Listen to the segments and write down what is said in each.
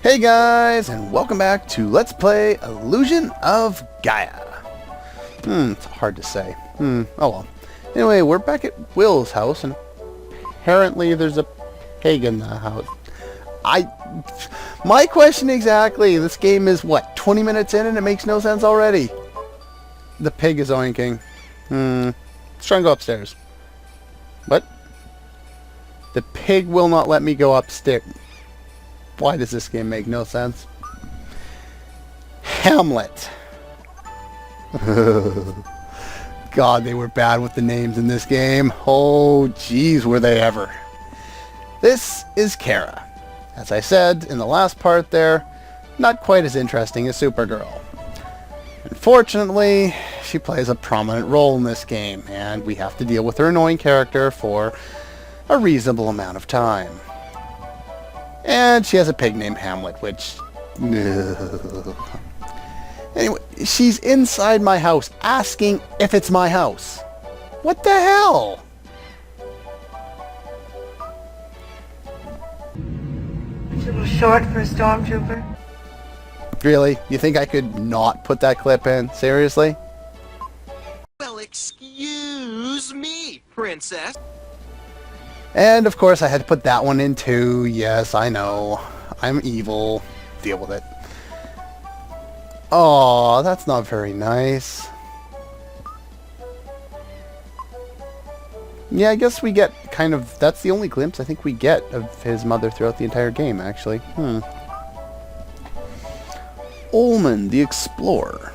Hey guys, and welcome back to Let's Play Illusion of Gaia. It's hard to say. Oh well. Anyway, we're back at Will's house, and apparently there's a pig in the house. My question exactly, this game is, what, 20 minutes in and it makes no sense already? The pig is oinking. Let's try and go upstairs. What? The pig will not let me go upstairs. Why does this game make no sense? Hamlet. God, they were bad with the names in this game. Oh, jeez, were they ever. This is Kara. As I said in the last part there, not quite as interesting as Supergirl. Unfortunately, she plays a prominent role in this game, and we have to deal with her annoying character for a reasonable amount of time. And she has a pig named Hamlet, which... Anyway, she's inside my house asking if it's my house. What the hell? It's a little short for a stormtrooper. Really? You think I could not put that clip in? Seriously? Well, excuse me, princess. And of course I had to put that one in too. Yes, I know. I'm evil. Deal with it. Aw, that's not very nice. Yeah, I guess we get kind of... That's the only glimpse I think we get of his mother throughout the entire game, actually. Ullman, the Explorer.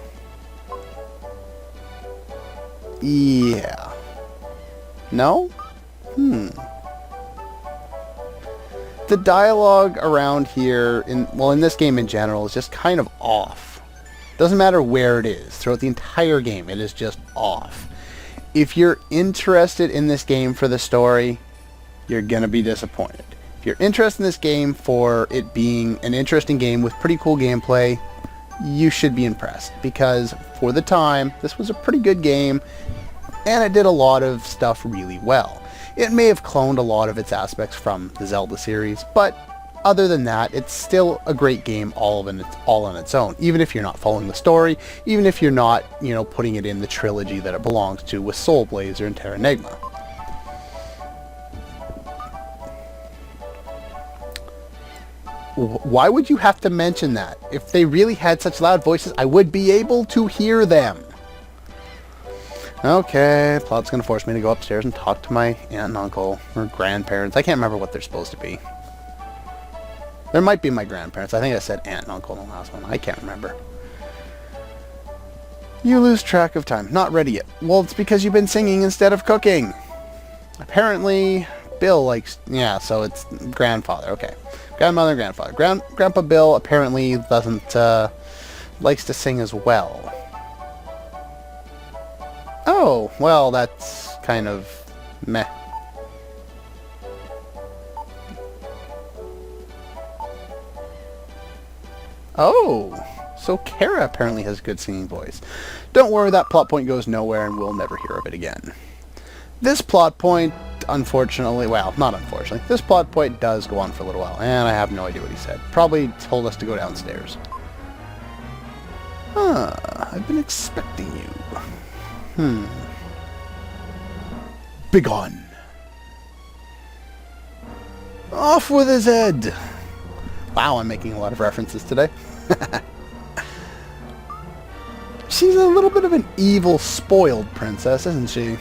Yeah. No? The dialogue around here, in this game in general, is just kind of off. Doesn't matter where it is. Throughout the entire game, it is just off. If you're interested in this game for the story, you're going to be disappointed. If you're interested in this game for it being an interesting game with pretty cool gameplay, you should be impressed. Because for the time, this was a pretty good game, and it did a lot of stuff really well. It may have cloned a lot of its aspects from the Zelda series, but other than that, it's still a great game all on its own. Even if you're not following the story, even if you're not, putting it in the trilogy that it belongs to with Soul Blazer and Terra Enigma. Why would you have to mention that? If they really had such loud voices, I would be able to hear them. Okay, plot's gonna force me to go upstairs and talk to my aunt and uncle, or grandparents. I can't remember what they're supposed to be. There might be my grandparents. I think I said aunt and uncle in the last one. I can't remember. You lose track of time. Not ready yet. Well, it's because you've been singing instead of cooking. Apparently, Bill likes... Yeah, so it's grandfather. Okay. Grandmother and grandfather. Grandpa Bill apparently doesn't... likes to sing as well. Oh, well, that's kind of meh. Oh, so Kara apparently has a good singing voice. Don't worry, that plot point goes nowhere and we'll never hear of it again. This plot point, unfortunately, well, not unfortunately, this plot point does go on for a little while, and I have no idea what he said. Probably told us to go downstairs. I've been expecting you. Begone. Off with his head. Wow, I'm making a lot of references today. She's a little bit of an evil, spoiled princess, isn't she?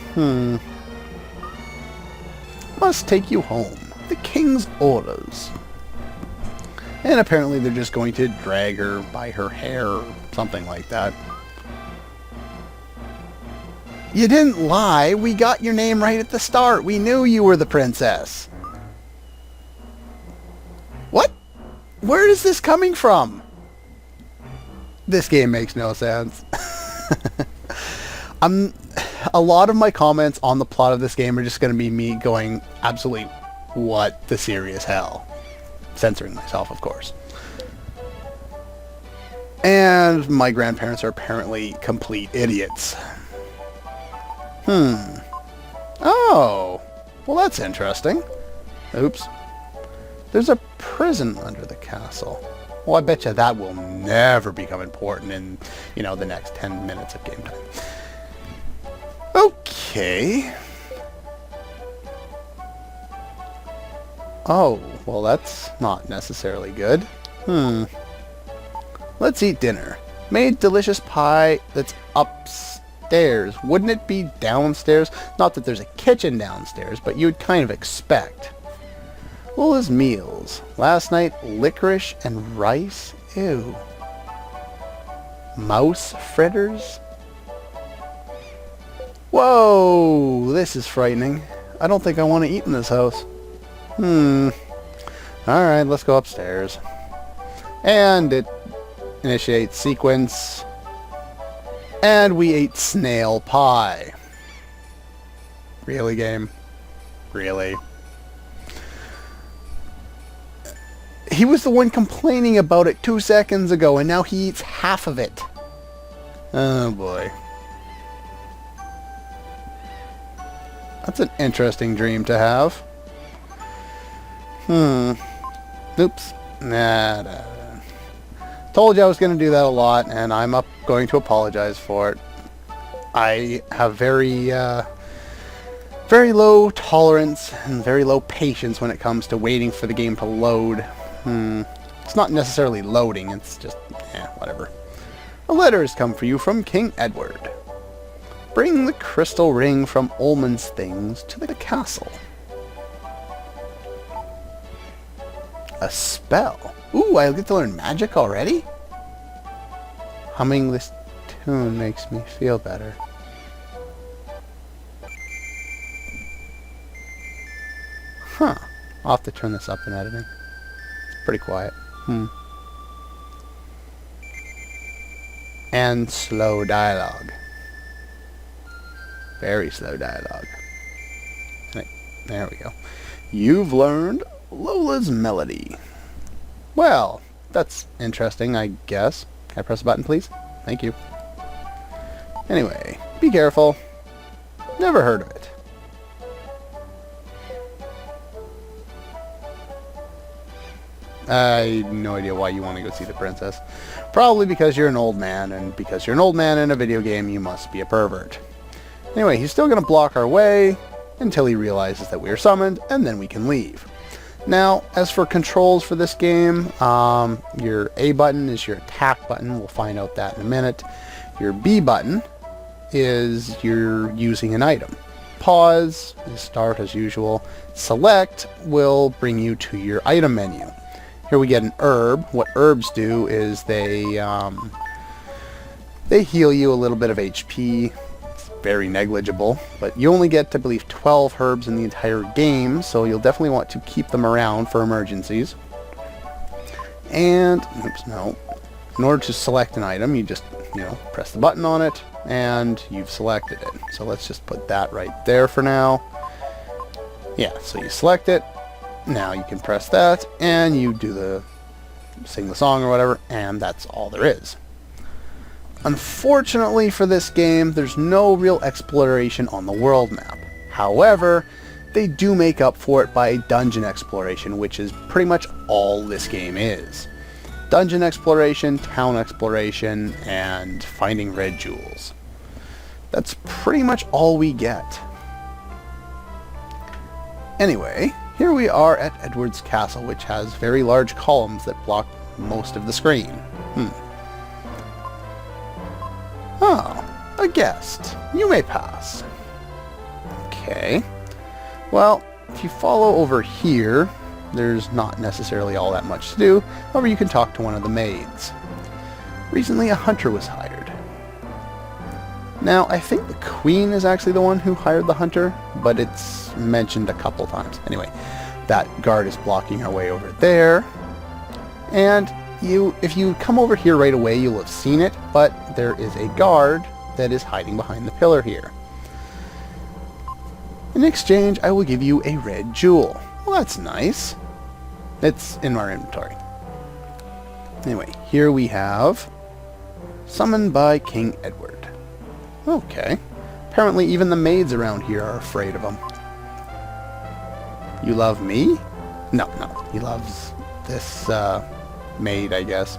Must take you home. The king's orders. And apparently they're just going to drag her by her hair or something like that. You didn't lie. We got your name right at the start. We knew you were the princess. What? Where is this coming from? This game makes no sense. A lot of my comments on the plot of this game are just going to be me going, absolutely, what the serious hell? Censoring myself, of course. And my grandparents are apparently complete idiots. Oh, well that's interesting. Oops. There's a prison under the castle. Well, I bet you that will never become important in, you know, the next 10 minutes of game time. Okay. Oh, well, that's not necessarily good. Let's eat dinner. Made delicious pie that's upstairs. Wouldn't it be downstairs? Not that there's a kitchen downstairs, but you'd kind of expect. Lola's meals. Last night, licorice and rice? Ew. Mouse fritters? Whoa! This is frightening. I don't think I want to eat in this house. Alright, let's go upstairs. And it initiates sequence. And we ate snail pie. Really, game? Really? He was the one complaining about it 2 seconds ago, and now he eats half of it. Oh boy. That's an interesting dream to have. Oops. Nah. Told you I was going to do that a lot, and I'm going to apologize for it. I have very low tolerance and very low patience when it comes to waiting for the game to load. It's not necessarily loading, it's just, whatever. A letter has come for you from King Edward. Bring the crystal ring from Ullman's things to the castle. A spell. Ooh, I get to learn magic already? Humming this tune makes me feel better. Huh. I'll have to turn this up in editing. It's pretty quiet. And slow dialogue. Very slow dialogue. Right, there we go. You've learned Lola's Melody. Well, that's interesting, I guess. Can I press a button, please? Thank you. Anyway, be careful. Never heard of it. I have no idea why you want to go see the princess. Probably because you're an old man, and because you're an old man in a video game, you must be a pervert. Anyway, he's still going to block our way until he realizes that we are summoned, and then we can leave. Now, as for controls for this game, your A button is your attack button. We'll find out that in a minute. Your B button is you're using an item. Pause is start as usual. Select will bring you to your item menu. Here we get an herb. What herbs do is they heal you a little bit of HP. It's very negligible, but you only get, I believe, 12 herbs in the entire game, so you'll definitely want to keep them around for emergencies. And, oops, no. In order to select an item, you just, press the button on it, and you've selected it. So let's just put that right there for now. Yeah, so you select it. Now you can press that, and you sing the song or whatever, and that's all there is. Unfortunately for this game, there's no real exploration on the world map. However, they do make up for it by dungeon exploration, which is pretty much all this game is. Dungeon exploration, town exploration, and finding red jewels. That's pretty much all we get. Anyway, here we are at Edward's Castle, which has very large columns that block most of the screen. Oh, a guest. You may pass. Okay. Well, if you follow over here, there's not necessarily all that much to do. However, you can talk to one of the maids. Recently, a hunter was hired. Now, I think the queen is actually the one who hired the hunter, but it's mentioned a couple times. Anyway, that guard is blocking our way over there. And if you come over here right away, you'll have seen it, but there is a guard that is hiding behind the pillar here. In exchange, I will give you a red jewel. Well, that's nice. It's in our inventory. Anyway, here we have summoned by King Edward. Okay. Apparently even the maids around here are afraid of him. You love me? No. He loves this maid, I guess.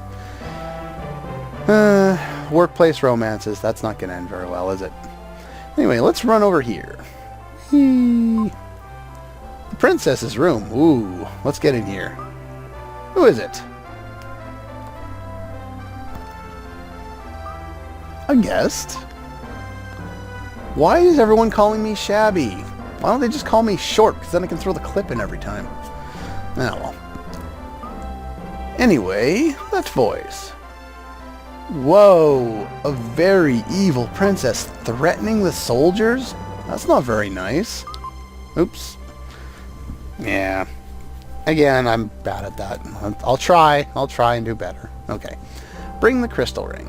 Workplace romances. That's not going to end very well, is it? Anyway, let's run over here. Whee! The princess's room. Ooh, let's get in here. Who is it? A guest? Why is everyone calling me shabby? Why don't they just call me short? Because then I can throw the clip in every time. Oh well. Anyway, that voice. Whoa, a very evil princess threatening the soldiers? That's not very nice. Oops. Yeah. Again, I'm bad at that. I'll try and do better. Okay. Bring the crystal ring.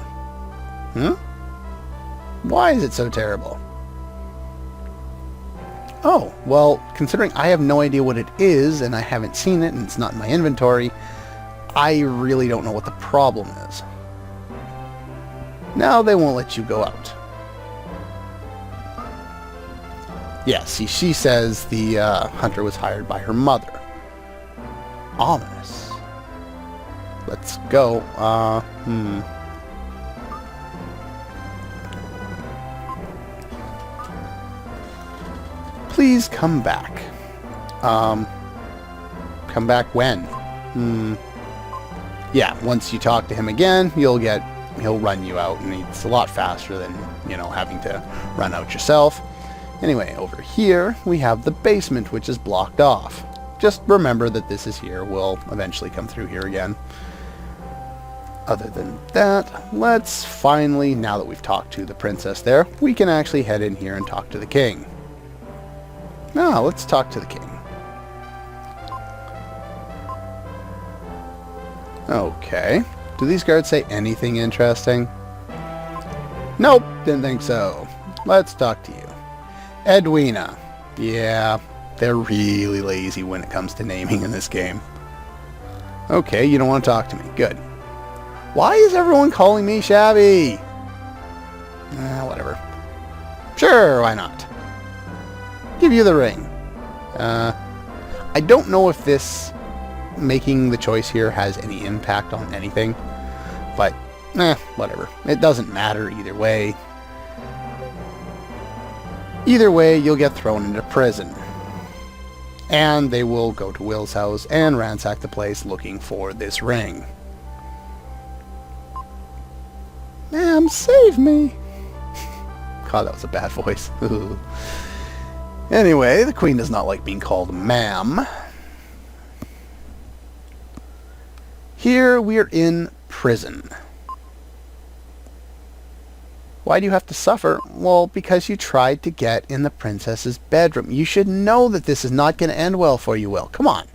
Why is it so terrible? Oh, well, considering I have no idea what it is, and I haven't seen it, and it's not in my inventory, I really don't know what the problem is. Now they won't let you go out. Yeah, see, she says the hunter was hired by her mother. Ominous. Let's go. Please come back. Come back when? Yeah, once you talk to him again, he'll run you out, and it's a lot faster than, having to run out yourself. Anyway, over here, we have the basement, which is blocked off. Just remember that this is here. We'll eventually come through here again. Other than that, let's finally, now that we've talked to the princess there, we can actually head in here and talk to the king. Now, let's talk to the king. Okay. Do these guards say anything interesting? Nope, didn't think so. Let's talk to you. Edwina. Yeah, they're really lazy when it comes to naming in this game. Okay, you don't want to talk to me. Good. Why is everyone calling me shabby? Whatever. Sure, why not? Give you the ring. I don't know if this making the choice here has any impact on anything, but whatever. It doesn't matter either way. Either way, you'll get thrown into prison. And they will go to Will's house and ransack the place looking for this ring. Ma'am, save me! God, that was a bad voice. Anyway, the queen does not like being called ma'am. Here we are in prison. Why do you have to suffer? Well, because you tried to get in the princess's bedroom. You should know that this is not going to end well for you, Will. Come on.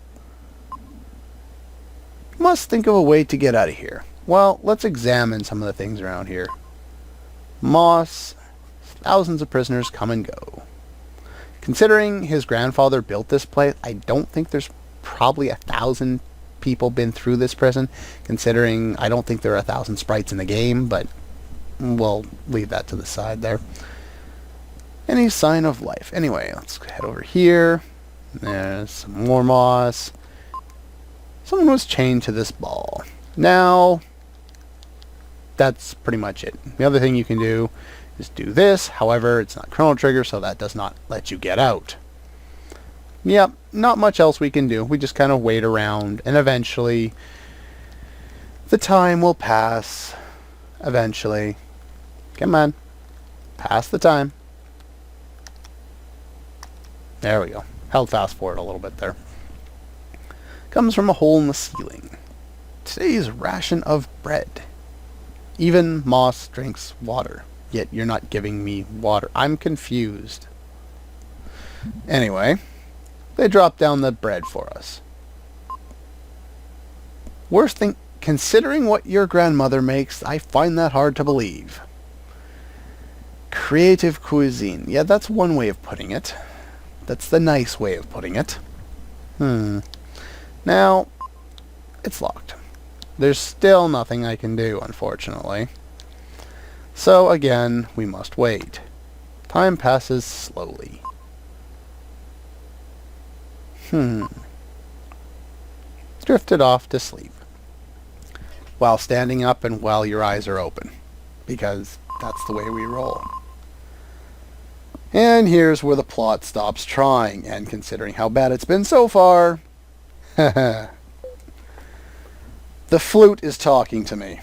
Must think of a way to get out of here. Well, let's examine some of the things around here. Moss. Thousands of prisoners come and go. Considering his grandfather built this place, I don't think there's probably 1,000 people been through this prison. Considering I don't think there are 1,000 sprites in the game, but we'll leave that to the side there. Any sign of life? Anyway, let's head over here. There's some more moss. Someone was chained to this ball. Now, that's pretty much it. The other thing you can do is do this. However, it's not Chrono Trigger, so that does not let you get out. Yep, not much else we can do. We just kind of wait around, and eventually the time will pass. Eventually. Come on. Pass the time. There we go. Held fast forward a little bit there. Comes from a hole in the ceiling. Today's ration of bread. Even Moss drinks water. Yet you're not giving me water. I'm confused. Anyway, they drop down the bread for us. Worst thing, considering what your grandmother makes, I find that hard to believe. Creative cuisine. Yeah, that's one way of putting it. That's the nice way of putting it. Now, it's locked. There's still nothing I can do, unfortunately. So, again, we must wait. Time passes slowly. Drifted off to sleep. while standing up and while your eyes are open, because that's the way we roll. And here's where the plot stops trying, and considering how bad it's been so far, the flute is talking to me.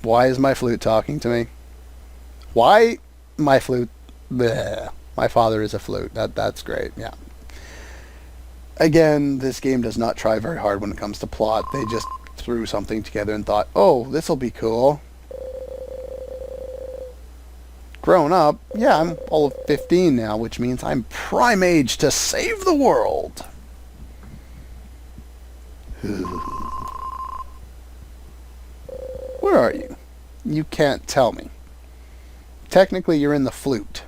Why is my flute talking to me? Why my flute? Bleh. My father is a flute. That's great, yeah. Again, this game does not try very hard when it comes to plot. They just threw something together and thought, oh, this'll be cool. Grown up, yeah, I'm all of 15 now, which means I'm prime age to save the world. Where are you? You can't tell me. Technically, you're in the flute.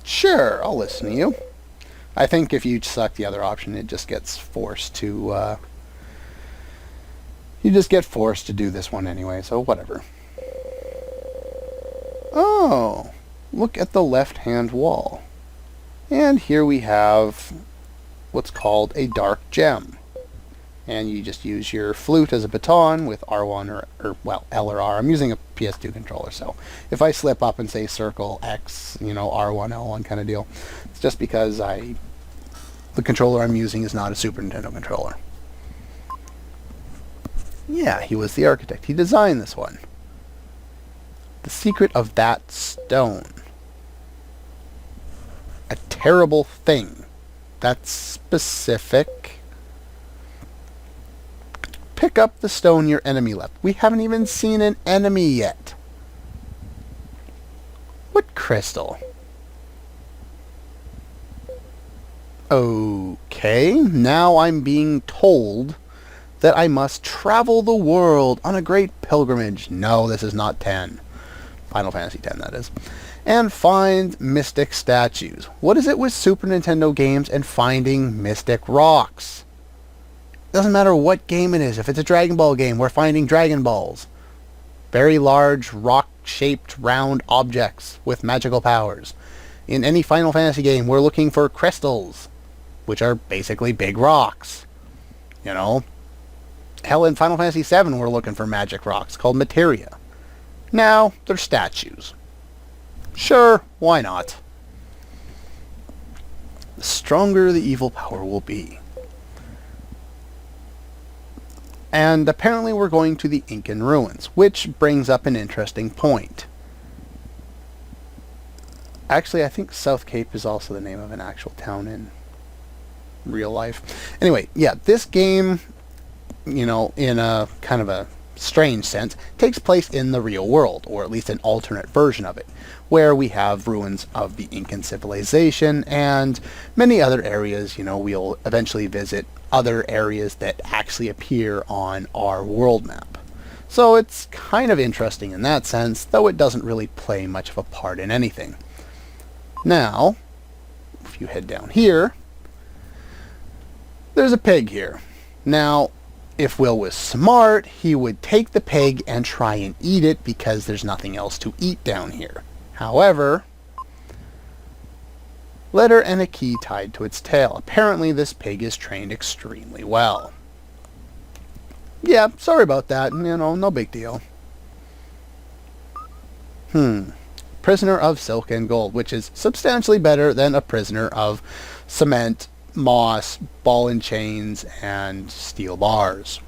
Sure, I'll listen to you. I think if you select the other option, it just gets forced to... you just get forced to do this one anyway, so whatever. Oh, look at the left-hand wall. And here we have what's called a dark gem. And you just use your flute as a baton with R1 or well, L or R. I'm using a PS2 controller, so if I slip up and say circle X, you know, R1, L1 kind of deal, it's just because the controller I'm using is not a Super Nintendo controller. Yeah, he was the architect. He designed this one. The secret of that stone. A terrible thing. That's specific. Pick up the stone your enemy left. We haven't even seen an enemy yet. What crystal? Okay, now I'm being told that I must travel the world on a great pilgrimage. No, this is not 10. Final Fantasy X, that is. And find mystic statues. What is it with Super Nintendo games and finding mystic rocks? Doesn't matter what game it is. If it's a Dragon Ball game, we're finding Dragon Balls. Very large, rock-shaped, round objects with magical powers. In any Final Fantasy game, we're looking for crystals, which are basically big rocks. You know? Hell, in Final Fantasy VII, we're looking for magic rocks called materia. Now, they're statues. Sure, why not? The stronger the evil power will be. And apparently we're going to the Incan ruins, which brings up an interesting point. Actually, I think South Cape is also the name of an actual town in real life. Anyway, yeah, this game, you know, in a kind of a strange sense, takes place in the real world, or at least an alternate version of it, where we have ruins of the Incan civilization and many other areas. You know, we'll eventually visit other areas that actually appear on our world map. So it's kind of interesting in that sense, though it doesn't really play much of a part in anything. Now, if you head down here, there's a pig here. Now, if Will was smart, he would take the pig and try and eat it because there's nothing else to eat down here. However, letter and a key tied to its tail. Apparently this pig is trained extremely well. Yeah, sorry about that. You know, no big deal. Prisoner of silk and gold, which is substantially better than a prisoner of cement, moss, ball and chains, and steel bars.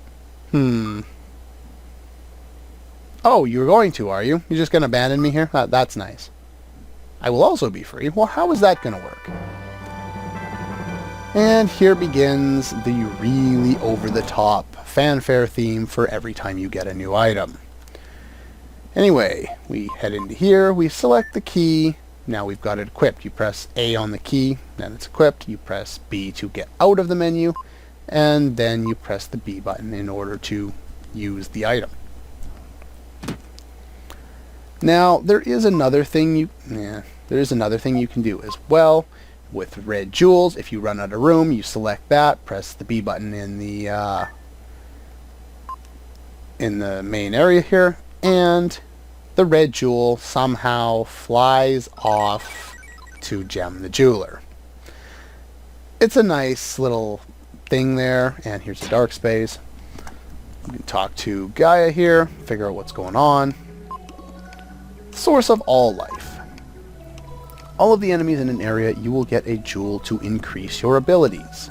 Oh, you're going to, are you? You're just going to abandon me here? That's nice. I will also be free. Well, how is that going to work? And here begins the really over-the-top fanfare theme for every time you get a new item. Anyway, we head into here, we select the key. Now we've got it equipped. You press A on the key, then it's equipped. You press B to get out of the menu, and then you press the B button in order to use the item. Now, there is another thing you can do as well. With red jewels, if you run out of room, you select that, press the B button in the main area here, and the red jewel somehow flies off to Gem the Jeweler. It's a nice little thing there, and here's the dark space. You can talk to Gaia here, figure out what's going on. Source of all life. All of the enemies in an area, you will get a jewel to increase your abilities.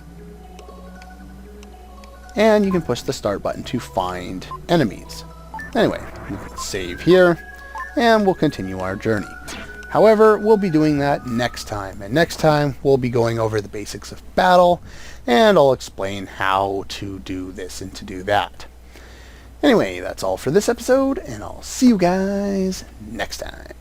And you can push the start button to find enemies. Anyway, we can save here, and we'll continue our journey. However, we'll be doing that next time, and next time we'll be going over the basics of battle, and I'll explain how to do this and to do that. Anyway, that's all for this episode, and I'll see you guys next time.